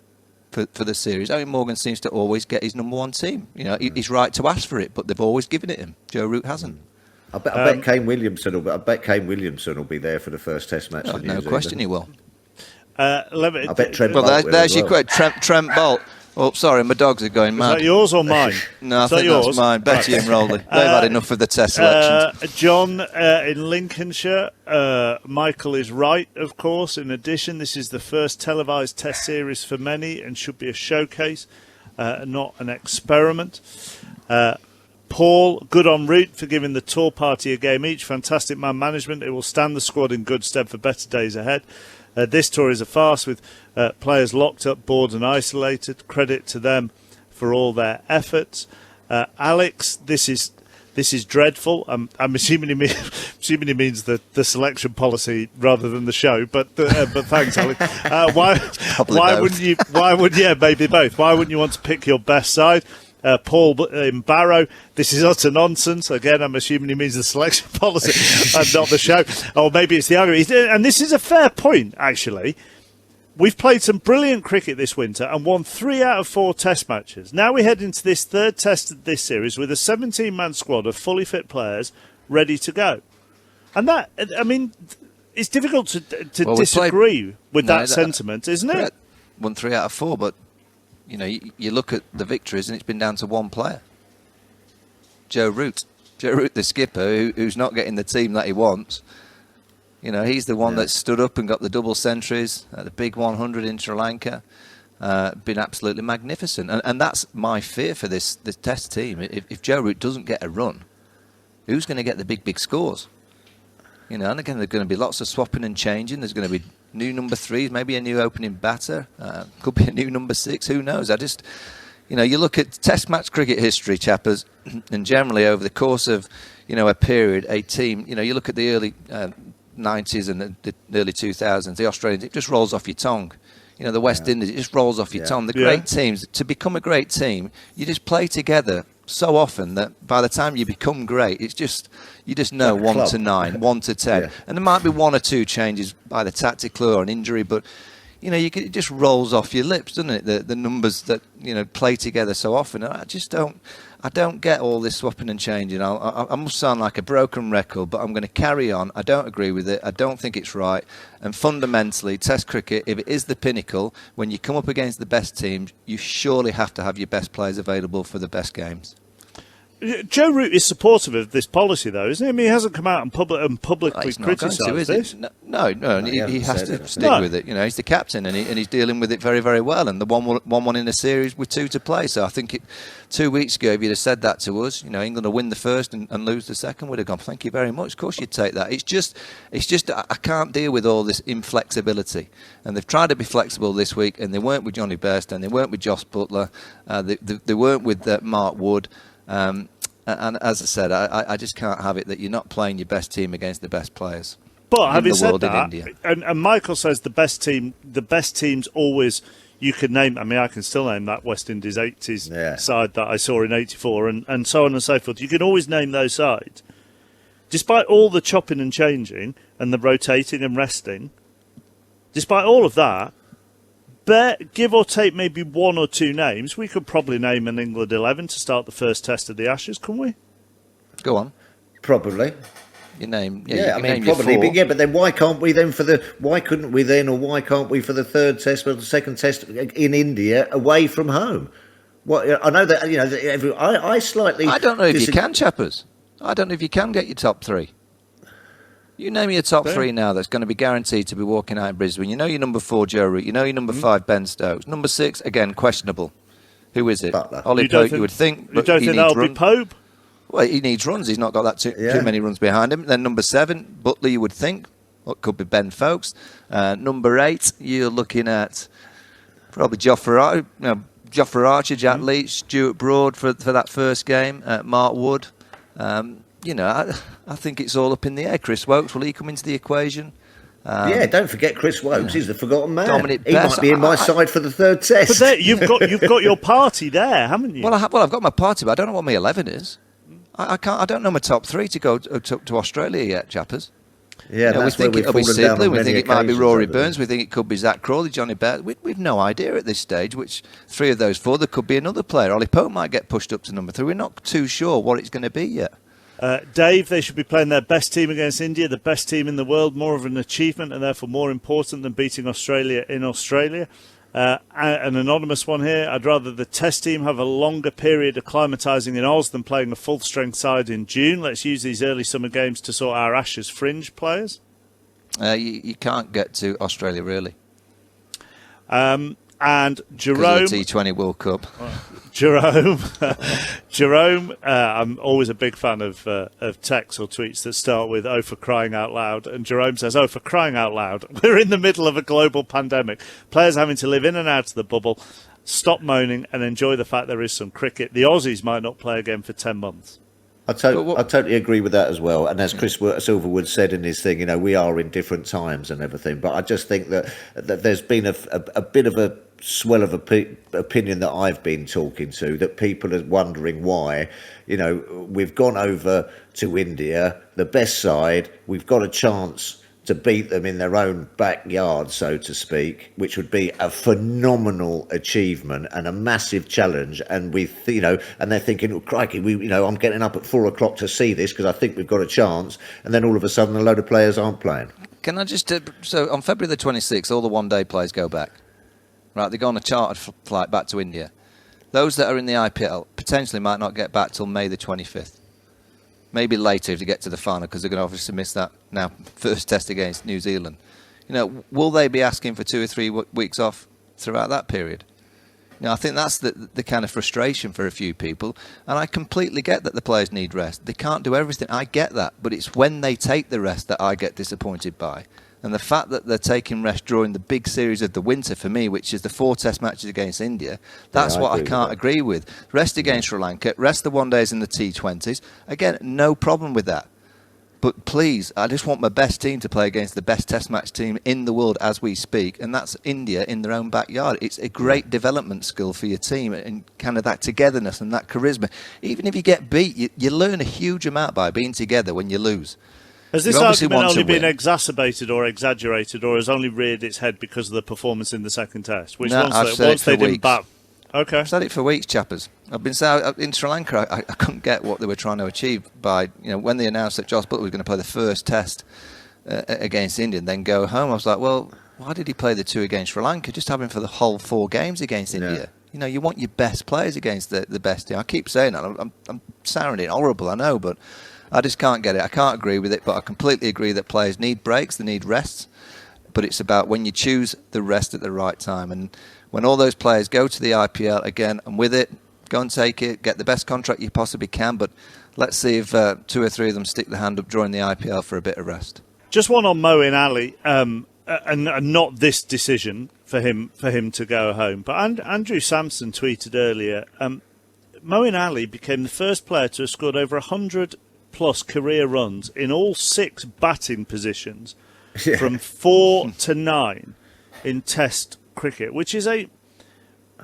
Speaker 4: for the series? Owen Morgan seems to always get his number 1 team. He's right to ask for it, but they've always given it him. Joe Root hasn't.
Speaker 5: I bet Kane Williamson will be there for the first Test match.
Speaker 4: No question, he will.
Speaker 5: I bet Trent Bolt will
Speaker 4: there's
Speaker 5: as
Speaker 4: your
Speaker 5: well.
Speaker 4: question. Trent Bolt. Oh, sorry, my dogs are going mad.
Speaker 3: Is that yours or mine?
Speaker 4: No, I think that's mine. Betty and Rolly. They've had enough of the test selections.
Speaker 3: John in Lincolnshire. Michael is right, of course. In addition, this is the first televised test series for many and should be a showcase, not an experiment. Paul, good on Root for giving the tour party a game each. Fantastic man management. It will stand the squad in good stead for better days ahead. This tour is a farce with players locked up, bored and isolated. Credit to them for all their efforts. Alex, this is dreadful. I'm assuming he means the selection policy rather than the show. But thanks, Alex. Why wouldn't you? Maybe both. Why wouldn't you want to pick your best side? Paul in Barrow, this is utter nonsense. Again, I'm assuming he means the selection policy and not the show. Or maybe it's the argument. And this is a fair point, actually. We've played some brilliant cricket this winter and won 3 out of 4 test matches. Now we head into this third test of this series with a 17-man squad of fully fit players ready to go. And that, it's difficult to disagree with that sentiment, isn't it?
Speaker 4: Won 3 out of 4, but you look at the victories and it's been down to 1 player. Joe Root, the skipper, who's not getting the team that he wants. He's the one that stood up and got the double centuries, the big 100 in Sri Lanka. Been absolutely magnificent. And that's my fear for this test team. If Joe Root doesn't get a run, who's going to get the big scores? And again, there's going to be lots of swapping and changing. There's going to be new number 3s, maybe a new opening batter, could be a new number 6, who knows? You look at test match cricket history, chappers, and generally over the course of, a period, a team, you look at the early 90s and the early 2000s, the Australians, it just rolls off your tongue. The West Indies, it just rolls off your tongue. The great teams, to become a great team, you just play together so often that by the time you become great, you just know like 1 to 9, 1 to 10, and there might be 1 or 2 changes by the tactical or an injury, but it just rolls off your lips, doesn't it? The numbers that play together so often. And I don't get all this swapping and changing. I must sound like a broken record, but I'm going to carry on. I don't agree with it. I don't think it's right. And fundamentally, Test cricket, if it is the pinnacle, when you come up against the best teams, you surely have to have your best players available for the best games.
Speaker 3: Joe Root is supportive of this policy, though, isn't he? He hasn't come out and publicly criticised this.
Speaker 4: No, he has to stick with it. He's the captain, and he's dealing with it very, very well. And the 1-1 in the series with 2 to play. So I think 2 weeks ago, if you'd have said that to us, England will win the first and lose the second, we'd have gone, thank you very much. Of course you'd take that. It's just I can't deal with all this inflexibility. And they've tried to be flexible this week, and they weren't with Johnny Bairstow, and they weren't with Josh Butler, they weren't with Mark Wood. And as I said, I just can't have it that you're not playing your best team against the best players.
Speaker 3: But having said that, and Michael says the best teams always, you could name. I can still name that West Indies 80s side that I saw in '84, and so on and so forth. You can always name those sides, despite all the chopping and changing and the rotating and resting. Despite all of that, give or take maybe 1 or 2 names, we could probably name an England 11 to start the first test of the Ashes, couldn't we?
Speaker 5: Go on. Probably.
Speaker 4: You name,
Speaker 5: Yeah,
Speaker 4: you
Speaker 5: I mean,
Speaker 4: name your
Speaker 5: probably.
Speaker 4: four.
Speaker 5: But then why can't we then why couldn't we then, or why can't we for the third test or the second test in India away from home? What I know that I slightly.
Speaker 4: I don't know if you can, Chappers. I don't know if you can get your top three. You name your top three now that's going to be guaranteed to be walking out in Brisbane. You know your number 4, Joe Root. You know your number 5, Ben Stokes. Number 6, again, questionable. Who is it?
Speaker 5: Butler.
Speaker 4: Ollie Pope, you would think.
Speaker 3: You don't think that'll be Pope?
Speaker 4: Well, he needs runs. He's not got that too many runs behind him. Then number 7, Butler, you would think. What could be Ben Folkes. Number 8, you're looking at probably Jofra Archer, Jack Leach, Stuart Broad for that first game, Mark Wood. I think it's all up in the air. Chris Wokes, will he come into the equation?
Speaker 5: Don't forget Chris Wokes. He's the forgotten man.
Speaker 4: Dominic
Speaker 5: he
Speaker 4: Bess,
Speaker 5: might be in my side for the third test.
Speaker 3: But you've got your party there, haven't you?
Speaker 4: Well, I've got my party, but I don't know what my 11 is. I don't know my top 3 to go to Australia yet, Chappers.
Speaker 5: Yeah,
Speaker 4: we think it'll be Sibley. We think it might be Rory Burns. We think it could be Zach Crawley, Johnny Bett. We've no idea at this stage which 3 of those 4. There could be another player. Ollie Pope might get pushed up to number 3. We're not too sure what it's going to be yet.
Speaker 3: Dave, they should be playing their best team against India, the best team in the world, more of an achievement and therefore more important than beating Australia in Australia. An anonymous one here, I'd rather the test team have a longer period acclimatising in Oz than playing a full-strength side in June. Let's use these early summer games to sort our Ashes fringe players.
Speaker 4: You can't get to Australia, really.
Speaker 3: And Jerome...
Speaker 4: Because of the T20 World Cup.
Speaker 3: Jerome, I'm always a big fan of texts or tweets that start with "Oh, for crying out loud," and Jerome says, "Oh, for crying out loud, we're in the middle of a global pandemic. Players having to live in and out of the bubble. Stop moaning and enjoy the fact there is some cricket. The Aussies might not play again for 10 months."
Speaker 5: I totally agree with that as well. And as Chris Silverwood said in his thing, we are in different times and everything. But I just think that there's been a bit of a swell of opinion that I've been talking to, that people are wondering why, we've gone over to India, the best side, we've got a chance to beat them in their own backyard, so to speak, which would be a phenomenal achievement and a massive challenge. And and they're thinking, oh, crikey, I'm getting up at 4 o'clock to see this because I think we've got a chance. And then all of a sudden, a load of players aren't playing.
Speaker 4: Can I just so on February the 26th, all the one-day players go back. Right, they go on a chartered flight back to India. Those that are in the IPL potentially might not get back till May the 25th. Maybe later if they get to the final, because they're going to obviously miss that now first test against New Zealand. Will they be asking for 2 or 3 weeks off throughout that period? I think that's the kind of frustration for a few people, and I completely get that the players need rest. They can't do everything. I get that, but it's when they take the rest that I get disappointed by. And the fact that they're taking rest during the big series of the winter for me, which is the 4 test matches against India, that's what I can't agree with. Rest against Sri Lanka, rest the one days in the T20s. Again, no problem with that. But please, I just want my best team to play against the best test match team in the world as we speak, and that's India in their own backyard. It's a great development skill for your team and kind of that togetherness and that charisma. Even if you get beat, you learn a huge amount by being together when you lose.
Speaker 3: Has this argument only been exacerbated or exaggerated, or has only reared its head because of the performance in the second test?
Speaker 4: Once they didn't bat.
Speaker 3: Okay.
Speaker 4: I've said it for weeks, Chappers. I've been saying in Sri Lanka, I couldn't get what they were trying to achieve by, when they announced that Jos Buttler was going to play the first test against India and then go home. I was like, well, why did he play the 2 against Sri Lanka? Just have him for the whole 4 games against India. You want your best players against the best team. I keep saying that. I'm sounding horrible, I know, but I just can't get it. I can't agree with it, but I completely agree that players need breaks, they need rests. But it's about when you choose the rest at the right time. And when all those players go to the IPL, again, and with it, go and take it, get the best contract you possibly can. But let's see if 2 or 3 of them stick the hand up during the IPL for a bit of rest.
Speaker 3: Just one on Moeen Ali, and not this decision for him to go home. But Andrew Sampson tweeted earlier, Moeen Ali became the first player to have scored over 100+ career runs in all 6 batting positions from 4 to 9 in Test cricket, which is a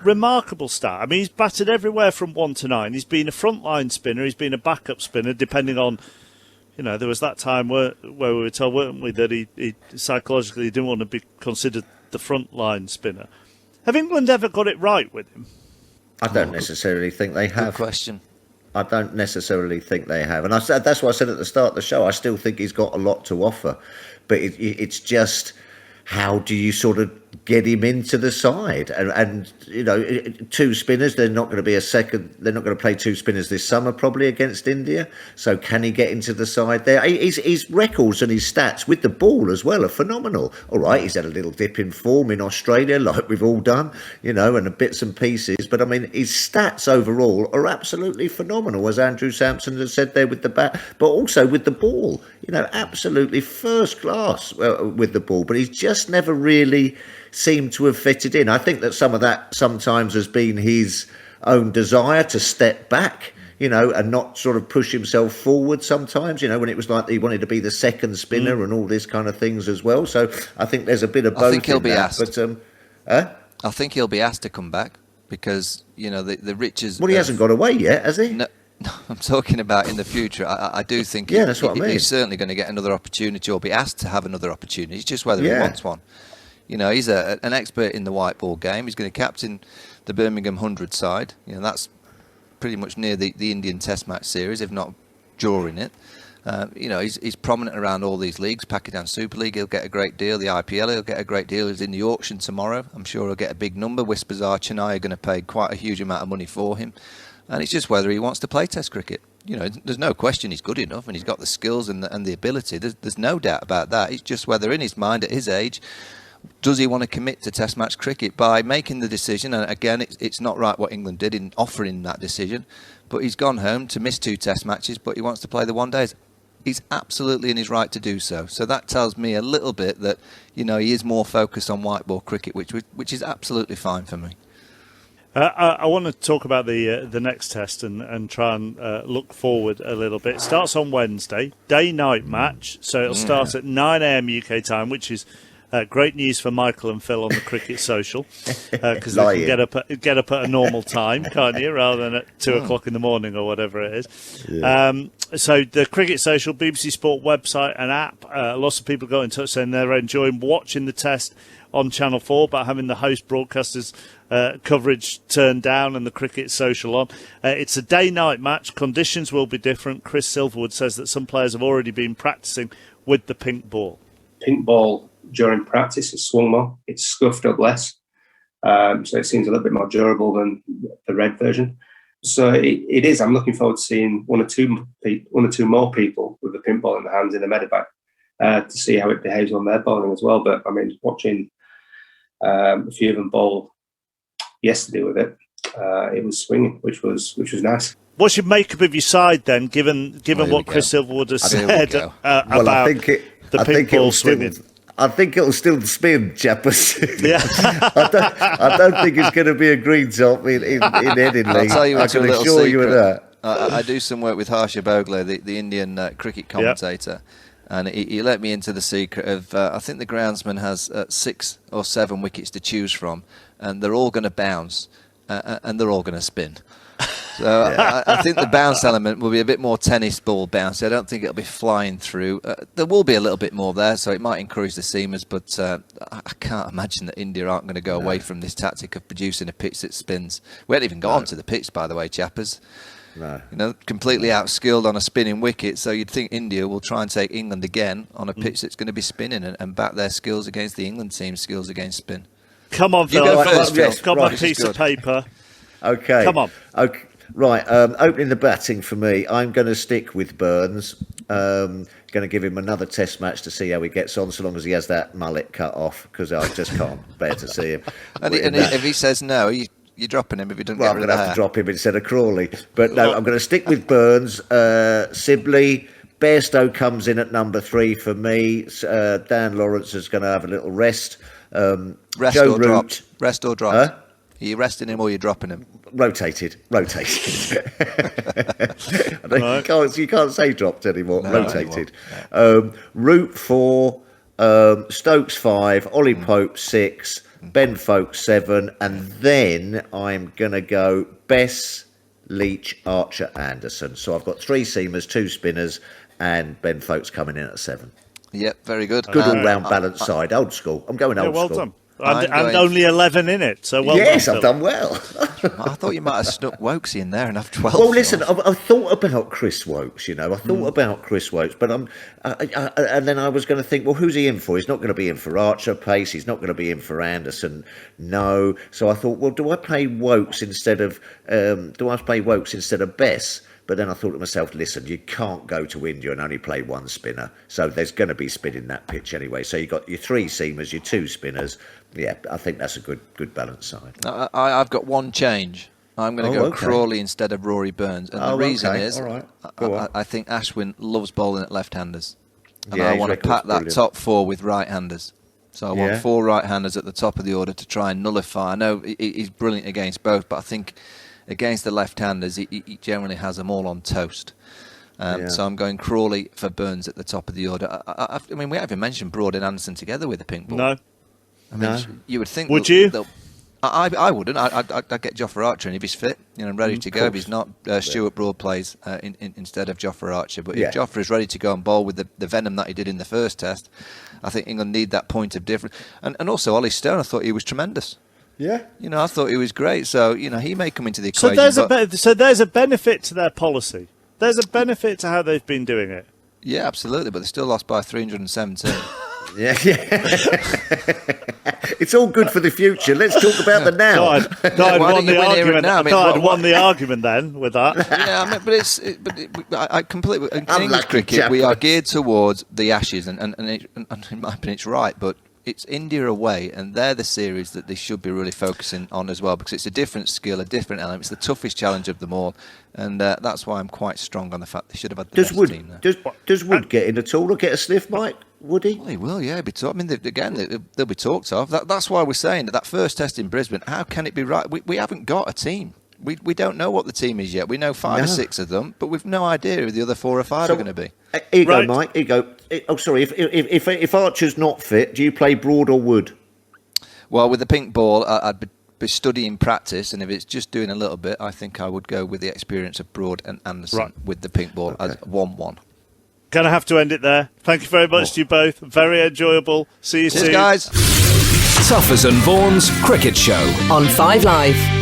Speaker 3: remarkable stat. I mean, he's batted everywhere from 1 to 9. He's been a frontline spinner, he's been a backup spinner, depending on, there was that time where we were told, weren't we, that he psychologically didn't want to be considered the frontline spinner. Have England ever got it right with him?
Speaker 5: I don't necessarily think they have.
Speaker 4: Good question.
Speaker 5: I don't necessarily think they have. And that's why I said at the start of the show, I still think he's got a lot to offer. But it's just, how do you sort of get him into the side? And you know, two spinners, they're not going to be they're not going to play two spinners this summer probably against India. So can he get into the side there? His records and his stats with the ball as well are phenomenal. All right, he's had a little dip in form in Australia, like we've all done, you know, and the bits and pieces. But I mean, his stats overall are absolutely phenomenal, as Andrew Sampson has said there with the bat, but also with the ball. You know, absolutely first class with the ball. But he's just never really seemed to have fitted in. I think that some of that sometimes has been his own desire to step back, you know, and not sort of push himself forward sometimes, you know, when it was like he wanted to be the second spinner and all this kind of things as well. So I think there's a bit of both.
Speaker 4: I think he'll be asked.
Speaker 5: But,
Speaker 4: I think he'll be asked to come back because, you know, the riches...
Speaker 5: Well, he hasn't got away yet, has he?
Speaker 4: No, I'm talking about in the future. I do think
Speaker 5: that's what I mean.
Speaker 4: He's certainly going to get another opportunity or be asked to have another opportunity. It's just whether he wants one. You know, he's an expert in the white ball game. He's going to captain the Birmingham 100 side. You know, that's pretty much near the Indian Test match series, if not during it. You know, he's prominent around all these leagues. Pakistan Super League, he'll get a great deal. The IPL, he'll get a great deal. He's in the auction tomorrow. I'm sure he'll get a big number. Whispers are Chennai are going to pay quite a huge amount of money for him. And it's just whether he wants to play Test cricket. You know, there's no question he's good enough and he's got the skills and the ability. There's no doubt about that. It's just whether in his mind at his age, does he want to commit to Test match cricket by making the decision? And again, it's not right what England did in offering that decision. But he's gone home to miss 2 Test matches, but he wants to play the one days. He's absolutely in his right to do so. So that tells me a little bit that, you know, he is more focused on white ball cricket, which is absolutely fine for me.
Speaker 3: I want to talk about the next test and try and look forward a little bit. It starts on Wednesday, day-night match, so it'll start at 9 a.m. UK time, which is great news for Michael and Phil on the Cricket Social, because they can get up at a normal time, can't you, rather than at 2 o'clock in the morning or whatever it is. Yeah. So the Cricket Social, BBC Sport website and app, lots of people got in touch saying they're enjoying watching the test on Channel 4, but having the host broadcasters' coverage turned down and the Cricket Social on. It's a day-night match. Conditions will be different. Chris Silverwood says that some players have already been practising with the pink ball.
Speaker 6: Pink ball during practice is swung more. It's scuffed up less. So it seems a little bit more durable than the red version. So it is. I'm looking forward to seeing one or two more people with the pink ball in their hands in the medevac to see how it behaves on their bowling as well. But I mean, watching a few of them bowl yesterday with it, it was swinging, which was nice.
Speaker 3: What's your makeup of your side then, given what Chris Silverwood has said about the pink ball swinging?
Speaker 5: I think it'll still spin, Chappers.
Speaker 3: Yeah.
Speaker 5: I don't think it's going to be a green top in Headingley.
Speaker 4: I'll tell you
Speaker 5: I can assure you of that.
Speaker 4: I do some work with Harsha Bogle, the Indian cricket commentator, and he let me into the secret of, I think the groundsman has 6 or 7 wickets to choose from, and they're all going to bounce, and they're all going to spin. So I think the bounce element will be a bit more tennis ball bounce. I don't think it'll be flying through. There will be a little bit more there, so it might encourage the seamers, but I can't imagine that India aren't going to go away from this tactic of producing a pitch that spins. We haven't even got onto the pitch, by the way, Chappers.
Speaker 5: No.
Speaker 4: You know, completely outskilled on a spinning wicket, so you'd think India will try and take England again on a pitch that's going to be spinning and back their skills against the England team's skills against spin.
Speaker 3: Come on, Phil. I've got my piece of paper.
Speaker 5: Okay.
Speaker 3: Come on.
Speaker 5: Okay. Right, opening the batting for me, I'm going to stick with Burns. Going to give him another test match to see how he gets on, so long as he has that mullet cut off, because I just can't bear to see him.
Speaker 4: and if he says no, you're dropping him if he doesn't get rid of the hair.
Speaker 5: I'm going to have to drop him instead of Crawley. But no, I'm going to stick with Burns. Sibley, Bairstow comes in at number 3 for me. Dan Lawrence is going to have a little rest.
Speaker 4: Rest
Speaker 5: Joe
Speaker 4: or
Speaker 5: Root,
Speaker 4: dropped? Rest or dropped?
Speaker 5: Huh?
Speaker 4: Are you resting him or are you dropping him?
Speaker 5: Rotated. You can't say dropped anymore.
Speaker 4: No,
Speaker 5: rotated. Root 4, Stokes 5, Ollie Pope 6, Ben Folkes 7, and then I'm going to go Bess, Leach, Archer, Anderson. So I've got 3 seamers, 2 spinners, and Ben Folkes coming in at 7.
Speaker 4: Yep, very good.
Speaker 5: Good all-round balanced side, old school. I'm going old
Speaker 3: well
Speaker 5: school.
Speaker 3: Done. and only 11 in it. So well
Speaker 5: yes,
Speaker 3: done,
Speaker 5: I've done well.
Speaker 4: I thought you might have snuck Wokesy in there and have 12.
Speaker 5: Well, listen, I thought about Chris Wokes, I thought about Chris Wokes, but and then I was going to think, well, who's he in for? He's not going to be in for Archer pace. He's not going to be in for Anderson. No. So I thought, well, do I play Wokes instead of Bess? But then I thought to myself, listen, you can't go to India and only play one spinner. So there's going to be spin in that pitch anyway. So you've got your 3 seamers, your 2 spinners. Yeah, I think that's a good balanced side.
Speaker 4: I've got one change. I'm going to go Crawley instead of Rory Burns. And the reason is, I think Ashwin loves bowling at left-handers. And I want to pack that top 4 with right-handers. So I want 4 right-handers at the top of the order to try and nullify. I know he's brilliant against both, but I think against the left-handers, he generally has them all on toast. So I'm going Crawley for Burns at the top of the order. I mean, we haven't even mentioned Broad and Anderson together with the pink ball.
Speaker 3: No.
Speaker 4: I mean, you would think...
Speaker 3: Would you?
Speaker 4: I wouldn't. I'd get Jofra Archer, and if he's fit, ready to go. If he's not, Stuart Broad plays instead of Jofra Archer. But if Jofra is ready to go and bowl with the venom that he did in the first test, I think England need that point of difference. And also, Ollie Stone, I thought he was tremendous.
Speaker 5: Yeah.
Speaker 4: I thought he was great. So, he may come into the equation.
Speaker 3: So there's a benefit to their policy. There's a benefit to how they've been doing it.
Speaker 4: Yeah, absolutely. But they still lost by 317.
Speaker 5: Yeah. It's all good for the future. Let's talk about the now.
Speaker 3: I'd won the argument. I'd won the argument then with that.
Speaker 4: Yeah, I completely. In English cricket, we are geared towards the Ashes, and in my opinion, it's right. But it's India away, and they're the series that they should be really focusing on as well, because it's a different skill, a different element. It's the toughest challenge of them all, and that's why I'm quite strong on the fact they should have had the best team there.
Speaker 5: Does Wood get in at all or get a sniff, Mike? Would he?
Speaker 4: Well, he will, yeah. I mean, they'll be talked of. That's why we're saying that first test in Brisbane, how can it be right? We haven't got a team. We don't know what the team is yet. We know 5 or 6 of them, but we've no idea who the other 4 or 5 are going to be.
Speaker 5: Here you go, Mike. Here you go. Oh, sorry. If Archer's not fit, do you play Broad or Wood?
Speaker 4: Well, with the pink ball, I'd be studying practice, and if it's just doing a little bit, I think I would go with the experience of Broad and Anderson with the pink ball as 1-1.
Speaker 3: Going to have to end it there. Thank you very much to you both. Very enjoyable. See you soon.
Speaker 4: Cheers, guys.
Speaker 2: Tuffers and Vaughan's Cricket Show
Speaker 1: on 5 Live.